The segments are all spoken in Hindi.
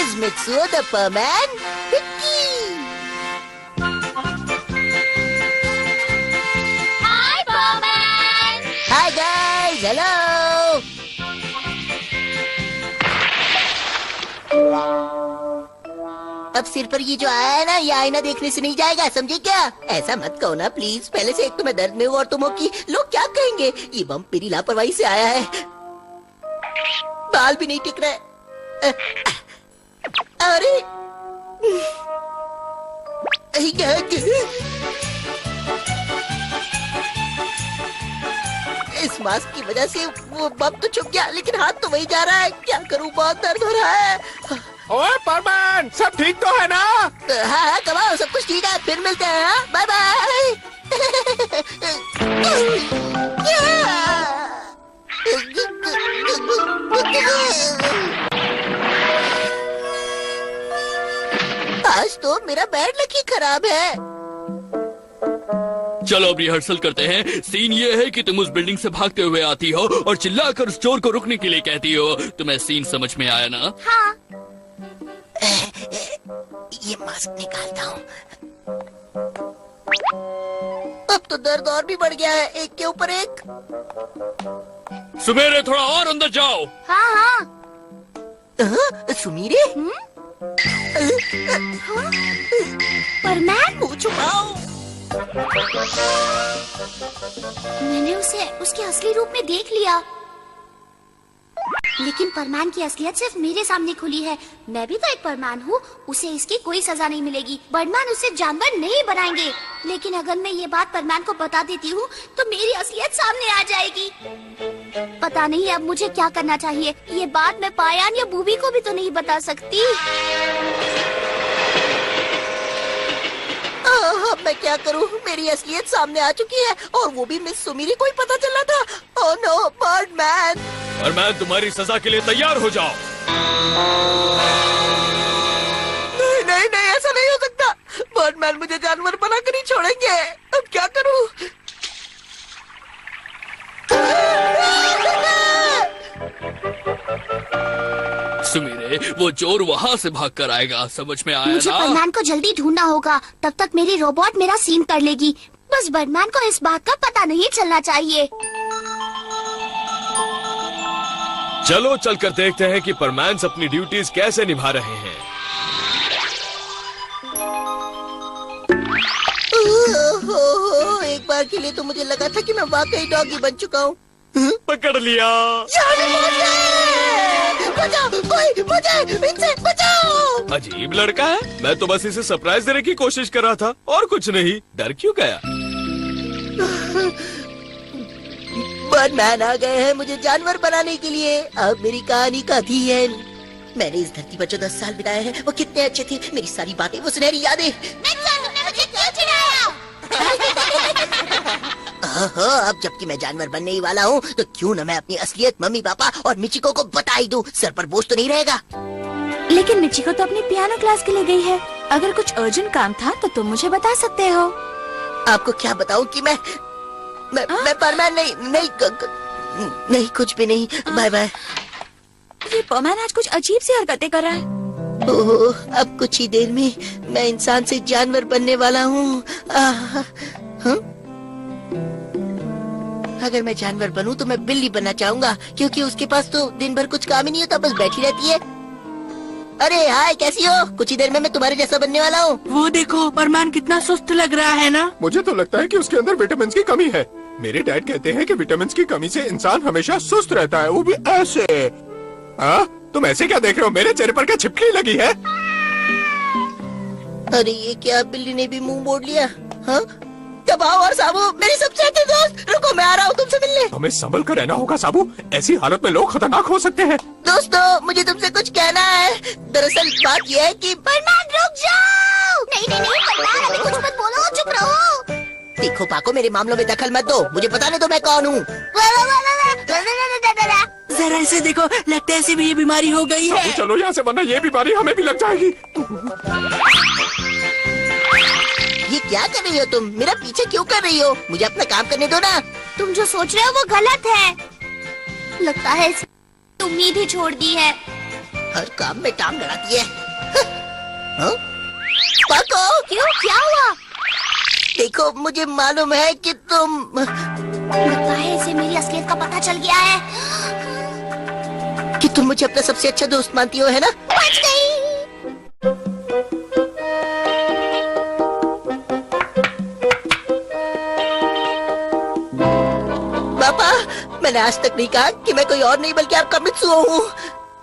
is Mitsuo the Perman Quickie. Hi, Perman! Hi guys, hello. अब सिर पर ये जो आया है ना, ये आईना देखने से नहीं जाएगा, समझे क्या? ऐसा मत कहो ना प्लीज। पहले से एक तो मैं दर्द में हूँ और तुम हो कि लोग क्या कहेंगे। ये बम मेरी लापरवाही से आया है। बाल भी नहीं टिक रहे। अरे इस मास्क की वजह से वो बम तो छुप गया, लेकिन हाथ तो वही जा रहा है। क्या करूं, बहुत दर्द हो रहा है। ओए परमान, सब ठीक तो है ना? हाँ कमाओ, सब कुछ ठीक है। फिर मिलते हैं। Bye bye. आज तो मेरा बैड लक ही खराब है। चलो अब रिहर्सल करते हैं। सीन ये है कि तुम उस बिल्डिंग से भागते हुए आती हो और चिल्लाकर उस चोर को रुकने के लिए कहती हो। तुम्हें सीन समझ में आया ना? हाँ। ये मास्क निकालता हूँ। अब तो दर्द और भी बढ़ गया है, एक के ऊपर एक। सुमेरे, थोड़ा और अंदर जाओ। हाँ हाँ। सुमीरे, परमान, मुंह छुपाओ। मैंने उसे उसके असली रूप में देख लिया, लेकिन परमान की असलियत सिर्फ मेरे सामने खुली है। मैं भी तो एक परमान हूँ, उसे इसकी कोई सजा नहीं मिलेगी। बर्डमान उसे जानवर नहीं बनाएंगे, लेकिन अगर मैं ये बात परमान को बता देती हूँ तो मेरी असलियत सामने आ जाएगी। पता नहीं अब मुझे क्या करना चाहिए। ये बात मैं पायान या बूबी को भी तो नहीं बता सकती। अब मैं क्या करूं? मेरी असलियत सामने आ चुकी है और वो भी मिस सुमीरी को ही पता चला था। Oh no, Birdman! परमान, तुम्हारी सजा के लिए तैयार हो जाओ। नहीं नहीं नहीं, ऐसा नहीं हो सकता। बर्डमैन मुझे जानवर बनाकर ही छोड़ेंगे। अब क्या करूं? सुमीरे, वो चोर वहाँ से भाग कर आएगा, समझ में आया मुझे ना? बर्डमैन को जल्दी ढूंढना होगा, तब तक मेरी रोबोट मेरा सीन कर लेगी। बस बर्डमैन को इस बात का पता नहीं चलना चाहिए। चलो चलकर देखते हैं कि परमैन्स अपनी ड्यूटीज कैसे निभा रहे हैं। ओहो, एक बार के लिए तो मुझे लगा था कि मैं वाकई डॉगी बन चुका हूँ। पकड़ लिया। बचाओ, कोई मुझे इनसे बचाओ। अजीब लड़का है। मैं तो बस इसे सरप्राइज देने की कोशिश कर रहा था और कुछ नहीं। डर क्यों गया? बर्डमैन आ गए हैं मुझे जानवर बनाने के लिए। अब मेरी कहानी का दी है। मैंने इस धरती पर जो 10 साल बिताए हैं वो कितने अच्छे थे। मेरी सारी बातें, वो सुनहरी यादें। तुमने मुझे क्यों चिढ़ाया? ओहो, अब जबकि मैं जानवर बनने ही वाला हूँ तो क्यों न मैं अपनी असलियत मम्मी पापा और मिचिको को बता ही दूं। सर पर बोझ तो नहीं रहेगा। लेकिन मिचिको तो अपनी पियानो क्लास के लिए गई है। अगर कुछ अर्जेंट काम था तो तुम मुझे बता सकते हो। आपको क्या बताऊं कि मैं परमैन नहीं कुछ भी नहीं। Bye bye. ये परमैन आज अजीब सी हरकतें कर रहा है। ओह, अब कुछ ही देर में मैं इंसान से जानवर बनने वाला हूँ। अगर मैं जानवर बनूं तो मैं बिल्ली बनना चाहूंगा, क्योंकि उसके पास तो दिन भर कुछ काम ही नहीं होता, बस बैठी रहती है। अरे हाय, कैसी हो? कुछ ही देर में मैं तुम्हारे जैसा बनने वाला हूँ। वो देखो, परमान कितना सुस्त लग रहा है ना? मुझे तो लगता है कि उसके अंदर विटामिन की कमी है। मेरे डैड कहते हैं कि विटामिन की कमी से इंसान हमेशा सुस्त रहता है, वो भी ऐसे। तुम ऐसे क्या देख रहे हो? मेरे चेहरे पर क्या छिपकली लगी है? अरे ये क्या, बिल्ली ने भी मुंह मोड़ लिया। हाँ, दबाओ और साबू, मेरी सबसे अच्छी दोस्त। रुको, मैं आ रहा हूँ तुमसे मिलने। हमें संभल कर रहना होगा साबू। ऐसी हालत में लोग खतरनाक हो सकते हैं। दोस्तों, मुझे तुमसे कुछ कहना है। दरअसल बात यह है कि बर्डमैन रुक जाओ। नहीं, बर्डमैन अभी कुछ मत बोलो, चुप रहो। देखो पाको, मेरे मामलों में दखल मत दो। मुझे पता नहीं तो मैं कौन हूँ। जरा इसे देखो, लगता है इसे भी ये बीमारी हो गई है। चलो यहाँ से, वरना ये बीमारी हमें भी लग जाएगी। ये क्या कर रही हो तुम? मेरा पीछे क्यों कर रही हो? मुझे अपना काम करने दो ना। तुम जो सोच रहे हो वो गलत है। लगता है इसने उम्मीद ही छोड़ दी है। हर काम में टांग लड़ाती है। हाँ? पाको, क्यों, क्या हुआ? देखो मुझे मालूम है कि तुम लगता है इसे मेरी असलियत का पता चल गया है। मुझे अपना सबसे अच्छा दोस्त मानती हो, है ना? बच गई। पापा, मैंने आज तक नहीं कहा कि मैं कोई और नहीं बल्कि आपका मित्सुओ हूँ।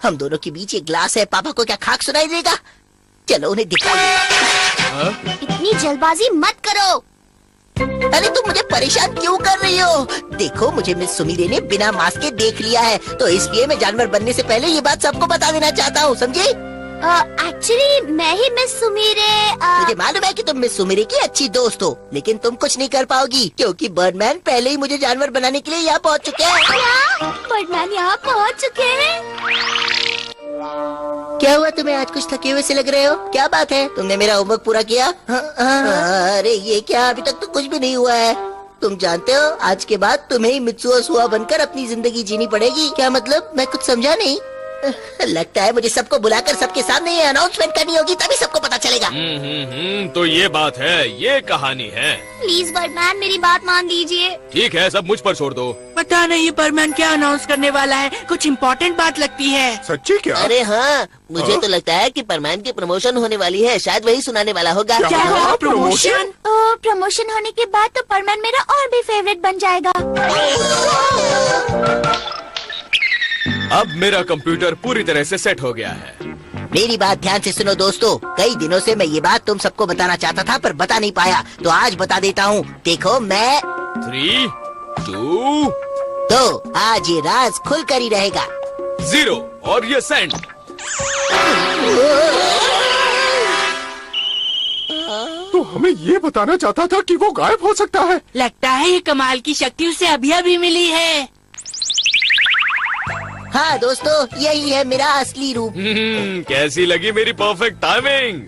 हम दोनों के बीच एक ग्लास है, पापा को क्या खाक सुनाई देगा? चलो उन्हें दिखाओ। इतनी जल्दबाजी मत करो। अरे तुम मुझे परेशान क्यों कर रही हो? देखो मुझे मिस सुमीरे ने बिना मास्क के देख लिया है, तो इसलिए मैं जानवर बनने से पहले ये बात सबको बता देना चाहता हूँ, समझे? एक्चुअली मैं ही मिस सुमीरे। मुझे मालूम है कि तुम मिस सुमीरे की अच्छी दोस्त हो, लेकिन तुम कुछ नहीं कर पाओगी क्योंकि बर्डमैन पहले ही मुझे जानवर बनाने के लिए यहाँ पहुँच चुके हैं। क्या? बर्डमैन यहाँ पहुँच चुके हैं? क्या हुआ, तुम्हें आज कुछ थके हुए से लग रहे हो? क्या बात है, तुमने मेरा होमवर्क पूरा किया? अरे ये क्या, अभी तक तो कुछ भी नहीं हुआ है। तुम जानते हो आज के बाद तुम्हें ही मित्सुओ सुआ बनकर अपनी जिंदगी जीनी पड़ेगी। क्या मतलब? मैं कुछ समझा नहीं। लगता है मुझे सबको बुलाकर सबके सामने ये अनाउंसमेंट करनी होगी, तभी सबको पता चलेगा। तो ये बात है, ये कहानी है। प्लीज बर्डमैन मेरी बात मान लीजिए। ठीक है, सब मुझ पर छोड़ दो। पता नहीं बर्डमैन क्या अनाउंस करने वाला है, कुछ इम्पोर्टेंट बात लगती है। सच्ची क्या? अरे हाँ, मुझे तो लगता है कि परमान की प्रमोशन होने वाली है, शायद वही सुनाने वाला होगा। क्या हुआ? प्रमोशन? प्रमोशन होने के बाद तो परमान मेरा और भी फेवरेट बन जाएगा। अब मेरा कंप्यूटर पूरी तरह से सेट हो गया है। मेरी बात ध्यान से सुनो दोस्तों, कई दिनों से मैं ये बात तुम सबको बताना चाहता था पर बता नहीं पाया, तो आज बता देता हूँ। देखो मैं 3, 2, तो आज ये राज खुलकर ही रहेगा। 0 और ये सेंड। तो हमें ये बताना चाहता था कि वो गायब हो सकता है। लगता है ये कमाल की शक्ति उसे अभी अभी मिली है। हाँ दोस्तों, यही है मेरा असली रूप। कैसी लगी मेरी परफेक्ट टाइमिंग?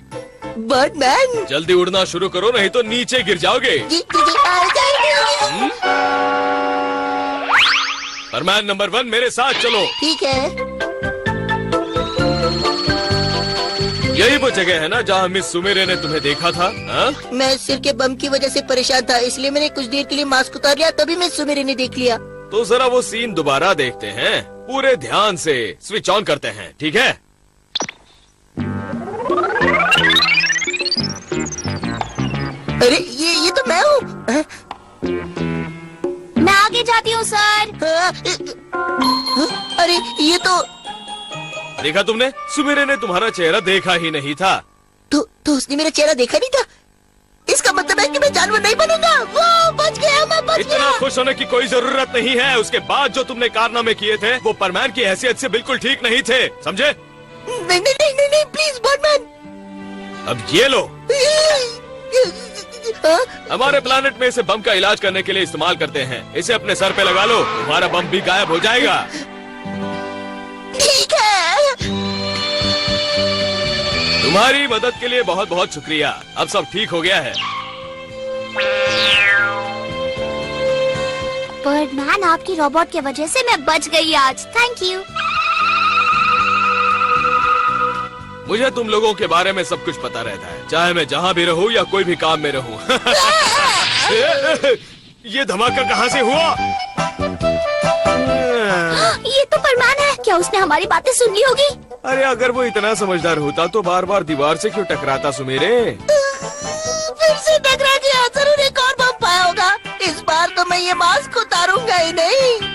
बर्डमैन जल्दी उड़ना शुरू करो, नहीं तो नीचे गिर जाओगे। जी, आ जाइए। परमान नंबर 1 मेरे साथ चलो। ठीक है। यही वो जगह है ना जहाँ मिस सुमेरे ने तुम्हें देखा था? हाँ? मैं सिर के बम की वजह से परेशान था, इसलिए मैंने कुछ देर के लिए मास्क उतार लिया, तभी मैं सुमेरे ने देख लिया। तो जरा वो सीन दोबारा देखते हैं, पूरे ध्यान से स्विच ऑन करते हैं, ठीक है? अरे ये तो मैं हूँ। मैं आगे जाती हूँ सर। अरे ये तो देखा तुमने? सुमेरे ने तुम्हारा चेहरा देखा ही नहीं था। तो उसने मेरा चेहरा देखा नहीं था? इसका मतलब है कि मैं जानवर नहीं बनूंगा। वो बच गया, मैं बच इतना गया। खुश होने की कोई जरूरत नहीं है। उसके बाद जो तुमने कारनामे किए थे वो परमान की हैसियत से बिल्कुल ठीक नहीं थे, समझे? नहीं नहीं नहीं नहीं, नहीं प्लीज बर्डमैन। अब ये लो, हाँ? हमारे प्लानेट में इसे बम का इलाज करने के लिए इस्तेमाल करते हैं। इसे अपने सर पे लगा लो, तुम्हारा बम भी गायब हो जाएगा। ठीक है। तुम्हारी मदद के लिए बहुत बहुत शुक्रिया। अब सब ठीक हो गया है। बर्डमैन आपकी रोबोट की वजह से मैं बच गई आज, थैंक यू। मुझे तुम लोगों के बारे में सब कुछ पता रहता है, चाहे मैं जहाँ भी रहूँ या कोई भी काम में रहूँ। ये धमाका कहाँ से हुआ? ये तो परमान है, क्या उसने हमारी बातें सुन ली होगी? अरे अगर वो इतना समझदार होता तो बार बार दीवार से क्यों टकराता सुमेरे? फिर से टकरा गया, जरूर एक और बम पाया होगा। इस बार तो मैं ये मास्क उतारूंगा ही नहीं।